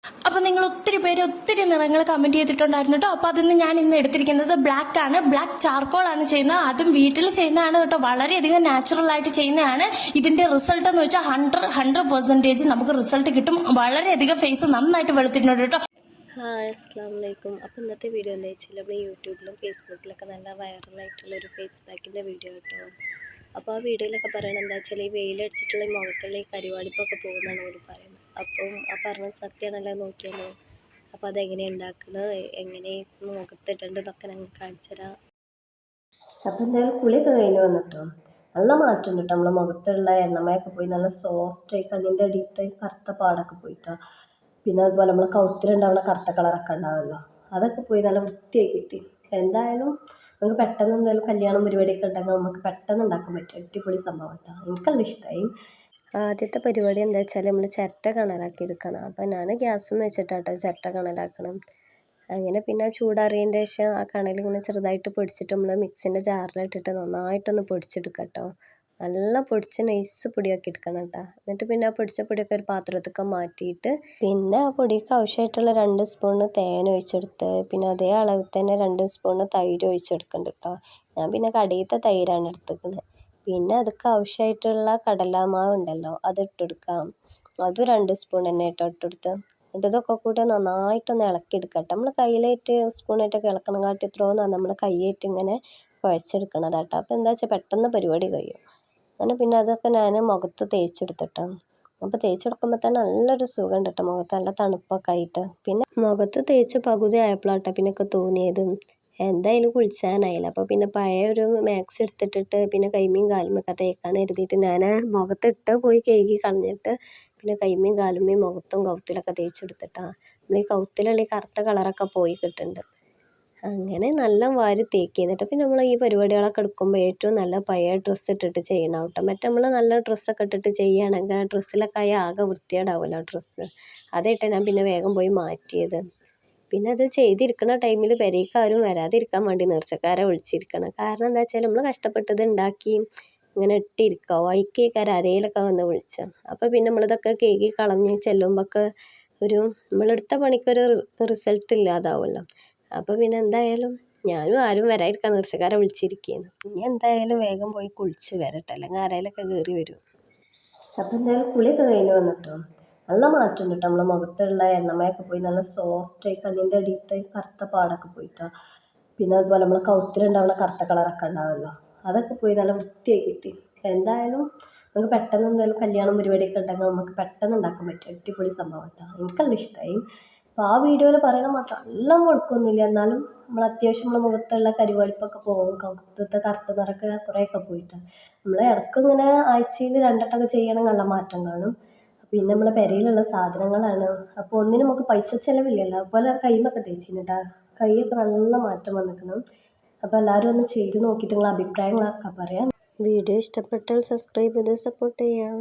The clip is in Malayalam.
അപ്പോൾ നിങ്ങൾ ഒത്തിരി നിറങ്ങൾ കമൻറ്റ് ചെയ്തിട്ടുണ്ടായിരുന്നു കേട്ടോ. അപ്പോൾ അതിൽ നിന്ന് ഞാൻ ഇന്ന് എടുത്തിരിക്കുന്നത് ബ്ലാക്ക് ആണ്. ബ്ലാക്ക് ചാർക്കോൾ ആണ് ചെയ്യുന്നത്. അതും വീട്ടിൽ ചെയ്യുന്നതാണ് കേട്ടോ. വളരെയധികം നാച്ചുറൽ ആയിട്ട് ചെയ്യുന്നതാണ്. ഇതിന്റെ റിസൾട്ട് എന്ന് വെച്ചാൽ 100% നമുക്ക് റിസൾട്ട് കിട്ടും. വളരെയധികം ഫേസ് നന്നായിട്ട് വെളുത്തിട്ടുണ്ട് കേട്ടോ. ഹായ് അസ്സാം വലൈക്കും. അപ്പോൾ ഇന്നത്തെ വീഡിയോ എന്താ വെച്ചാൽ നമ്മൾ യൂട്യൂബിലും ഫേസ്ബുക്കിലൊക്കെ നല്ല വൈറലായിട്ടുള്ളൊരു ഫേസ് പാക്കിൻ്റെ വീഡിയോ കേട്ടോ. അപ്പോൾ ആ വീഡിയോയിലൊക്കെ പറയണത് എന്താ വെച്ചാൽ ഈ വെയിലടിച്ചിട്ടുള്ള ഈ മുഖത്തുള്ള ഈ കരിവാളിപ്പൊക്കെ പോകുന്നതാണ് അവർ പറയുന്നത്. അപ്പം ആ പറഞ്ഞ സത്യമാണല്ലോ നോക്കിയാലോ. അപ്പോൾ അതെങ്ങനെയാണ് ഉണ്ടാക്കുന്നത്, എങ്ങനെ മുഖത്തിട്ടുണ്ടെന്നൊക്കെ ഞങ്ങൾ കാണിച്ചു തരാം. അപ്പോൾ എന്തായാലും കുളിയൊക്കെ കഴിഞ്ഞ് വന്നിട്ടോ നല്ല മാറ്റമുണ്ട് കേട്ടോ. നമ്മളെ മുഖത്തുള്ള എണ്ണമയൊക്കെ പോയി നല്ല സോഫ്റ്റായി കണ്ണിൻ്റെ അടിയത്തെ കറുത്ത പാടൊക്കെ പോയിട്ടോ. പിന്നെ അതുപോലെ നമ്മൾ കൗത്തിലുണ്ടാവുന്ന കറുത്ത കളറൊക്കെ ഉണ്ടാവുമല്ലോ, അതൊക്കെ പോയി നല്ല വൃത്തിയായി കിട്ടി. എന്തായാലും നമുക്ക് പെട്ടെന്ന് എന്തായാലും കല്യാണം പരിപാടിയൊക്കെ ഉണ്ടെങ്കിൽ നമുക്ക് പെട്ടെന്ന് ഉണ്ടാക്കാൻ പറ്റും. അടിപൊളി സംഭവം കേട്ടോ, എനിക്കല്ല ഇഷ്ടമായി. ആദ്യത്തെ പരിപാടി എന്താ വെച്ചാൽ നമ്മൾ ചിരട്ട കണലാക്കി എടുക്കണം. അപ്പം ഞാൻ ഗ്യാസും വെച്ചിട്ടാട്ടോ ചിരട്ട കണലാക്കണം. അങ്ങനെ പിന്നെ ചൂടാറിയതിൻ്റെ ശേഷം ആ കണലിങ്ങനെ ചെറുതായിട്ട് പൊടിച്ചിട്ട് നമ്മൾ മിക്സിൻ്റെ ജാറിലിട്ടിട്ട് നന്നായിട്ടൊന്ന് പൊടിച്ചെടുക്കാം കേട്ടോ. നല്ല പൊടിച്ച് നൈസ് പൊടിയാക്കി എടുക്കണം കേട്ടോ. എന്നിട്ട് പിന്നെ ആ പൊടിച്ച പൊടിയൊക്കെ ഒരു പാത്രത്തൊക്കെ മാറ്റിയിട്ട് പിന്നെ ആ പൊടിക്ക് ആവശ്യമായിട്ടുള്ള 2 സ്പൂണ് തേൻ ഒഴിച്ചെടുത്ത് പിന്നെ അതേ അളവിൽ തന്നെ 2 സ്പൂണ് തൈര് ഒഴിച്ചെടുക്കുന്നുണ്ട് കേട്ടോ. ഞാൻ പിന്നെ കടയിലത്തെ തൈരാണ് എടുത്തിരിക്കുന്നത്. പിന്നെ അതൊക്കെ ആവശ്യമായിട്ടുള്ള കടലമാവ് ഉണ്ടല്ലോ അത് ഇട്ടെടുക്കാം. അതും 2 സ്പൂൺ തന്നെ ഇട്ടെടുത്ത് എന്നിട്ട് ഇതൊക്കെ കൂടി നന്നായിട്ടൊന്ന് ഇളക്കിയെടുക്കാം കേട്ടോ. നമ്മൾ കയ്യിലായിട്ട് സ്പൂണായിട്ടൊക്കെ ഇളക്കണം കാട്ടി എത്രയോന്നാ നമ്മൾ കൈയായിട്ട് ഇങ്ങനെ കുഴച്ചെടുക്കണത് കേട്ടോ. അപ്പോൾ എന്താ വെച്ചാൽ പെട്ടെന്ന് പരിപാടി കഴിയും. അങ്ങനെ പിന്നെ അതൊക്കെ ഞാൻ മുഖത്ത് തേച്ചെടുത്തിട്ടോ. അപ്പോൾ തേച്ചെടുക്കുമ്പോൾ തന്നെ നല്ലൊരു സുഖമുണ്ട് കേട്ടോ, മുഖത്ത് നല്ല തണുപ്പൊക്കെ ആയിട്ട്. പിന്നെ മുഖത്ത് തേച്ച് പകുതി ആയപ്പോഴാട്ടോ പിന്നൊക്കെ തോന്നിയത് എന്തായാലും കുളിച്ചാനായില്ല. അപ്പോൾ പിന്നെ പഴയ ഒരു മാക്സി എടുത്തിട്ടിട്ട് പിന്നെ കൈമീൻ കാലുമൊക്കെ തേക്കാൻ കരുതിയിട്ട് ഞാൻ മുഖത്തിട്ട് പോയി കഴുകി കളഞ്ഞിട്ട് പിന്നെ കൈമീൻ കാലുമേയും മുഖത്തും കൗത്തിലൊക്കെ തേച്ചെടുത്തിട്ടാണ്. നമ്മൾ ഈ കൗത്തിലുള്ള ഈ കറുത്ത കളറൊക്കെ പോയി കിട്ടുന്നുണ്ട്. അങ്ങനെ നല്ല വാരി തേക്കി. എന്നിട്ട് പിന്നെ നമ്മൾ ഈ പരിപാടികളൊക്കെ എടുക്കുമ്പോൾ ഏറ്റവും നല്ല പഴയ ഡ്രസ്സ് ഇട്ടിട്ട് ചെയ്യണം കേട്ടോ. മറ്റേ നമ്മൾ നല്ല ഡ്രസ്സൊക്കെ ഇട്ടിട്ട് ചെയ്യുകയാണെങ്കിൽ ആ ഡ്രസ്സിലൊക്കെ ആകെ വൃത്തികേടാവുമല്ലോ ഡ്രസ്സ്. അതായിട്ട് ഞാൻ പിന്നെ വേഗം പോയി മാറ്റിയത്. പിന്നെ അത് ചെയ്തിരിക്കുന്ന ടൈമിൽ പെരേക്ക് ആരും വരാതിരിക്കാൻ വേണ്ടി നേർച്ചക്കാരെ വിളിച്ചിരിക്കണം. കാരണം എന്താ വെച്ചാൽ നമ്മൾ കഷ്ടപ്പെട്ടത് ഉണ്ടാക്കി ഇങ്ങനെ ഇട്ടിരിക്കുക വൈക്കേക്കാർ അരയിലൊക്കെ വന്ന് വിളിച്ചാൽ അപ്പോൾ പിന്നെ നമ്മളിതൊക്കെ കേക്ക് കളഞ്ഞ് ചെല്ലുമ്പോഴൊക്കെ ഒരു നമ്മളെടുത്ത പണിക്കൊരു റിസൾട്ട് ഇല്ലാതാവുമല്ലോ. അപ്പോൾ പിന്നെ എന്തായാലും ഞാനും ആരും വരാതിരിക്കാൻ നേർച്ചക്കാരെ വിളിച്ചിരിക്കുകയാണ്. ഇനി എന്തായാലും വേഗം പോയി കുളിച്ച് വരട്ടെ, അല്ലെങ്കിൽ അരയിലൊക്കെ കയറി വരും. അപ്പോൾ എന്തായാലും കുളിയൊക്കെ കഴിഞ്ഞ് വന്നിട്ടോ നല്ല മാറ്റമുണ്ട് കേട്ടോ. നമ്മളെ മുഖത്തുള്ള എണ്ണമയൊക്കെ പോയി നല്ല സോഫ്റ്റായി കണ്ണിൻ്റെ അടിയത്തെ കറുത്ത പാടൊക്കെ പോയിട്ടോ. പിന്നെ അതുപോലെ നമ്മൾ കൗത്തിലുണ്ടാവുന്ന കറുത്ത കളറൊക്കെ ഉണ്ടാവുമല്ലോ, അതൊക്കെ പോയി നല്ല വൃത്തിയായി കിട്ടി. എന്തായാലും നമുക്ക് പെട്ടെന്ന് എന്തായാലും കല്യാണം പരിപാടിയൊക്കെ ഉണ്ടെങ്കിൽ നമുക്ക് പെട്ടെന്ന് ഉണ്ടാക്കാൻ പറ്റും. അടിപൊളി സംഭവം കേട്ടോ, എനിക്കല്ല ഇഷ്ടമായി. അപ്പോൾ ആ വീഡിയോയിൽ പറയണ മാത്രം നല്ല മുഴുക്കൊന്നുമില്ല, എന്നാലും നമ്മൾ അത്യാവശ്യം നമ്മളെ മുഖത്തുള്ള കരിവാളിപ്പൊക്കെ പോകും. കൗത്തത്തെ കറുത്ത നിറൊക്കെ കുറേയൊക്കെ പോയിട്ടാണ്. നമ്മൾ ഇടയ്ക്ക് ഇങ്ങനെ ആഴ്ചയിൽ 2 വട്ടമൊക്കെ ചെയ്യണമെങ്കിൽ നല്ല മാറ്റം കാണും. പിന്നെ നമ്മളെ പെരയിലുള്ള സാധനങ്ങളാണ്. അപ്പോൾ ഒന്നിനും നമുക്ക് പൈസ ചിലവില്ലല്ലോ. അതുപോലെ കൈമൊക്കെ തേച്ചിട്ടാ കൈയൊക്കെ നല്ല മാറ്റം വന്നിരിക്കണം. അപ്പോൾ എല്ലാവരും ഒന്ന് ചെയ്ത് നോക്കിയിട്ട് നിങ്ങളെ അഭിപ്രായങ്ങളൊക്കെ പറയാം. വീഡിയോ ഇഷ്ടപ്പെട്ടാൽ സബ്സ്ക്രൈബ് ചെയ്ത് സപ്പോർട്ട് ചെയ്യാം.